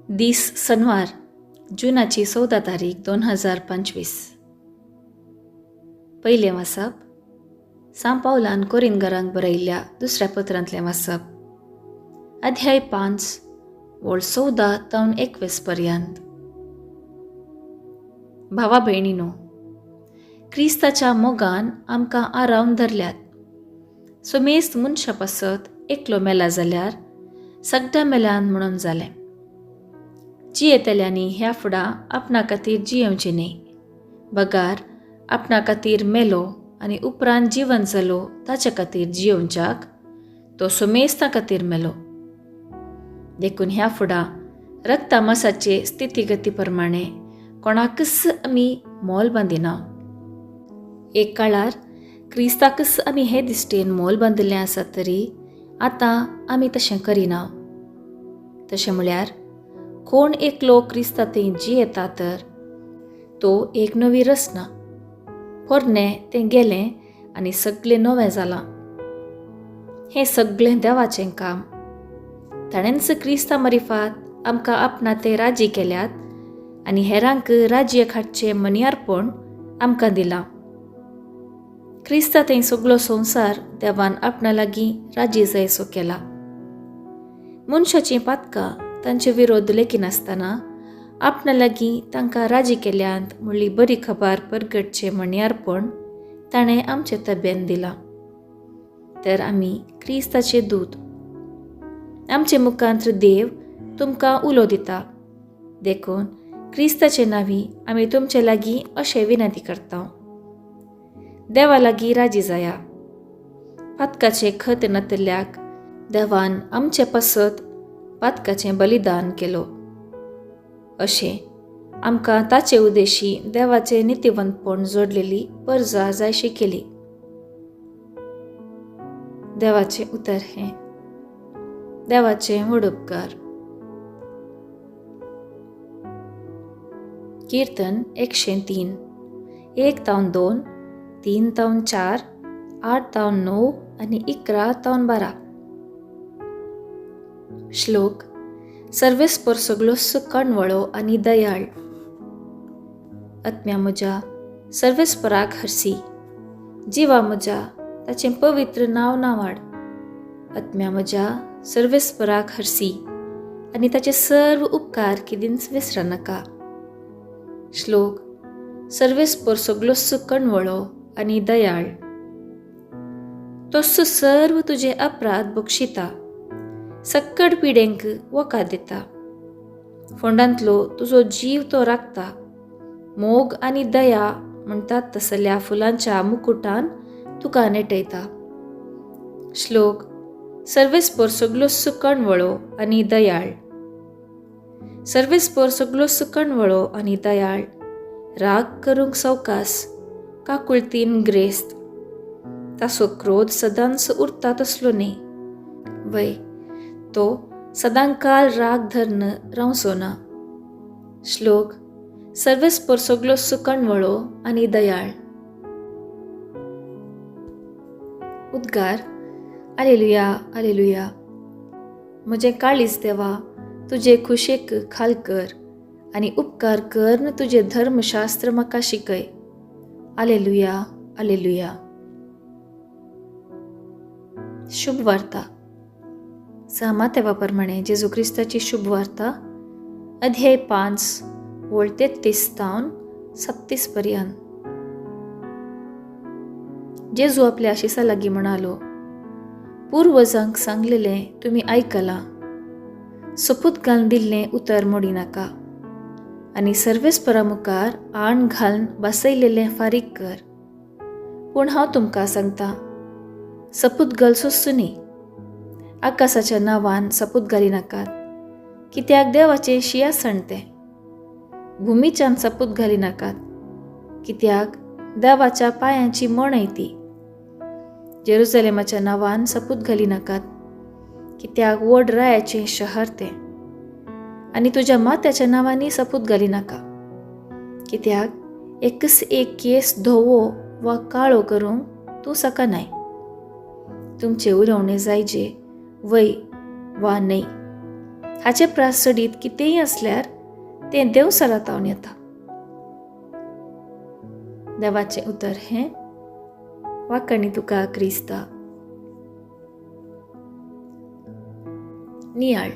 दीस शनिवार जुनाची 14 तारीख 2025. पहिले वाचप सांत पावलान कोरिंथरांक बरयल्ल्या दुसऱ्या पत्रांतलें वाचप अध्याय 5 वळ 14 ते 21 पर्यंत. भावा भयणीनो, क्रिस्ताच्या मोगान आमकां आरावन धरल्यात. सो मेस्त मनशा पासत एकलो मेला जाल्यार सगळ्या मेल्यान म्हणून जालें. जियेतल्यांनी ह्या फुडां आपणा खातीर जियेवचें न्ही, बगार आपणा खातीर मेलो आनी उपरांत जिवन जालो ताचे खातीर जियोवच्याक तो सोमेस्तां खातीर मेलो. देखून ह्या फुडां रक्ता मासाचे स्थितीगती प्रमाणे कोणाकच आमी मोल बांदिना. एक काळार क्रिस्ताकच आमी हे दिश्टेन मोल बांदिल्लें आसा, तरी आतां आमी तशें करिना. तशें म्हळ्यार कोण एकलो क्रिस्तांतय जियेता तर तो एक नवी रचना. पोरणें तें गेलें आनी सगळें नवें जालां. हें सगळें देवाचें काम. ताणेंच क्रिस्ता मार्फत आमकां आपणा ते राजी केल्यात आनी हेरांक राज्य हाडचें मनियारपण आमकां दिलां. क्रिस्तांतय सगळो संवसार देवान आपणा लागीं राजी जायसो केला. मनशाचीं पातकां तांचे विरोध लेखी नासतना आपणा लागीं तांकां राजी केल्यांत म्हणली बरी खबर परगटचें मनियारपण ताणें आमचे तब्येन दिलां. तर आमी क्रिस्ताचे दूत. आमचे मुखांत देव तुमकां उलो दिता. देखून क्रिस्ताचे नांवी आमी तुमचे लागीं अशें विनंती करता, देवा लागीं राजी जाया. पातकाचें खत नतल्ल्याक देवान आमचे पासत पातकाचें बलिदान केलो. अशें आमकां ताचे उद्देशी देवाचें नितिवंतपण जोडलेली परजा जायशी केली. देवाचें उतर हें. देवाचें व्हड उपकार. कीर्तन 103 1 तावन 2 3 तावन 4 8 तावन 9 आनी 11 तावन 12. श्लोक सर्वेस्पर सगळोस कणवळो आनी दयाळ. आत्म्या म्हज्या सर्वेस्पराक हरसी, जिवा म्हज्या ताचें पवित्र नांव नावाड. आत्म्या म्हज्या सर्वेस्पराक हरसी आनी ताचे सर्व उपकार केदींच विसर नाका. श्लोक सर्वेस्पर सगळोस कणवळो आनी दयाळ. तोस सर्व तुजे अपराध बक्षिता, सक्कड पिडेंक वोकार दिता. फोंडांतलो तुजो जीव तो राखता. मोग आनी दया म्हणटात तसल्या फुलांच्या मुकुटान तुका नेटयता. श्लोक सर्वेस्पर सगळोस कणवळो आनी दयाळ. सर्वेस्पर सगळोस कणवळो आनी दयाळ. राग करूंक सवकास, काकुळतीन ग्रेस्त. ताचो क्रोध सदांच उरता तसलो न्ही, वय तो सदांकाल राग धरन रावचो ना. श्लोक सर्वेस्पर सगळोस कणवळो आनी दयाळ. उद्गार आलेलुया आलेलुया. म्हजें काळीज देवा, तुजे खुशेक खाल कर आनी उपकार करन तुजें धर्मशास्त्र म्हाका शिकय. आलेलुया आलेलुया. शुभ वार्ता. मातेवा प्रमाणे जेजू क्रिस्ताची शुभ वार्ता अध्याय 5 वळ 33 तावन 36 पर्यंत. जेजू आपल्या आशिसा लागीं म्हणालो, पूर्वजांक सांगलेलें तुमी आयकलां. सोपूत घालन दिल्लें उतर मोडी नाका आनी सर्वेस्परा मुखार आण घालन बसयलेलें फारीक कर. पूण हांव तुमकां सांगतां, सपूत घालचोच न्ही. आकाशाच्या नांवान सपूत घाली नाकात, कित्याक देवाचें शिंयासण तें. भुमीच्यान सपूत घाली नाकात, कित्याक देवाच्या पांयांची मणय ती. जेरुसलेमाच्या नांवान सपूत घाली नाकात, कित्याक व्हड रायाचें शहर तें. आनी तुज्या मात्याच्या नांवांनी सपूत घाली नाका, कित्याक एकच एक केस धवो वा काळो करूंक तूं सकनाय. तुमचे उलोवणें जायजे वय वा न्हय. हाचे प्रास सडीत कितेंय असल्यार तें देव सरातावन येता. देवाचें उतर हें वाकणी तुका क्रिस्ता. नियाळ.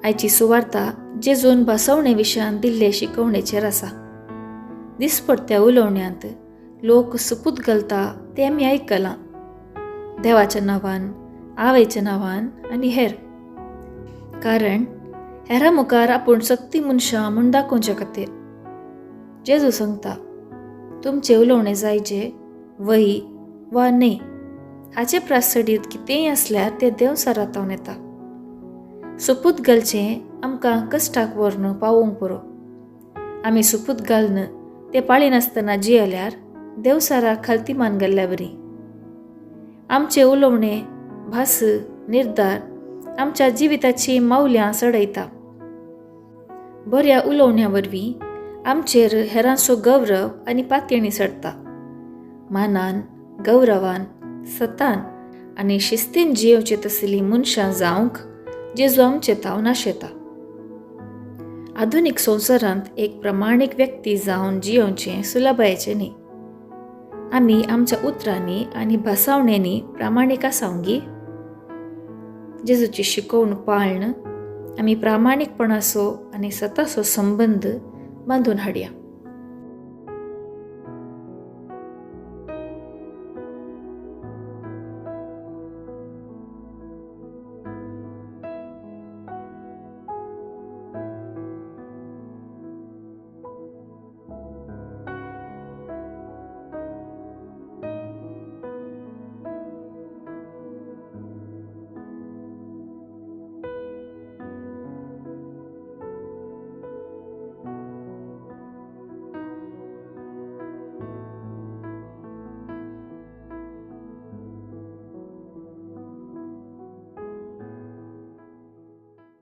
आयची सुवार्ता जेजून बसवणे विशयान दिल्ले शिकवणेचेर आसा. दिसपट्ट्या उलोवण्यांत लोक सुपूत घालता तें आमी आयकलां. देवाच्या नांवान, आवयच्या नांवान आनी हेर. कारण हेरां मुखार आपूण सक्ती मनशां म्हूण दाखोवचे खातीर. जेजू सांगता, तुमचे उलोवणें जायचे वही वा न्हय. हाचे प्रास सडीत कितेंय असल्यार तें देव सरातावन येता. सुपूत घालचें आमकां कश्टाक व्हरून पावोवंक पुरो. आमी सुपूत घालन तें पाळिनासतना जियेल्यार देव सराक खालती मान घाल्ल्या बरी. आमचें उलोवणें, भास, निर्धार आमच्या जिविताची मावल्यां सडयता. बऱ्या उलोवण्या वरवीं आमचेर हेरांचो गौरव आनी पातयणी सडटा. मानान, गौरवान, सतान आनी शिस्तीन जियोवचे तसलीं मनशां जावंक जेजू आमचे तावन आशेता. आधुनीक संवसारांत एक प्रमाणीक व्यक्ती जावन जियोवचें सुलभायेचें न्ही. आमी आमच्या उतरांनी आनी भासावण्यांनी प्रामाणीक आसावंगी. जेजूची शिकवणूक पाळन आमी प्रामाणीकपणाचो आनी सताचो संबंद बांदून हाडया.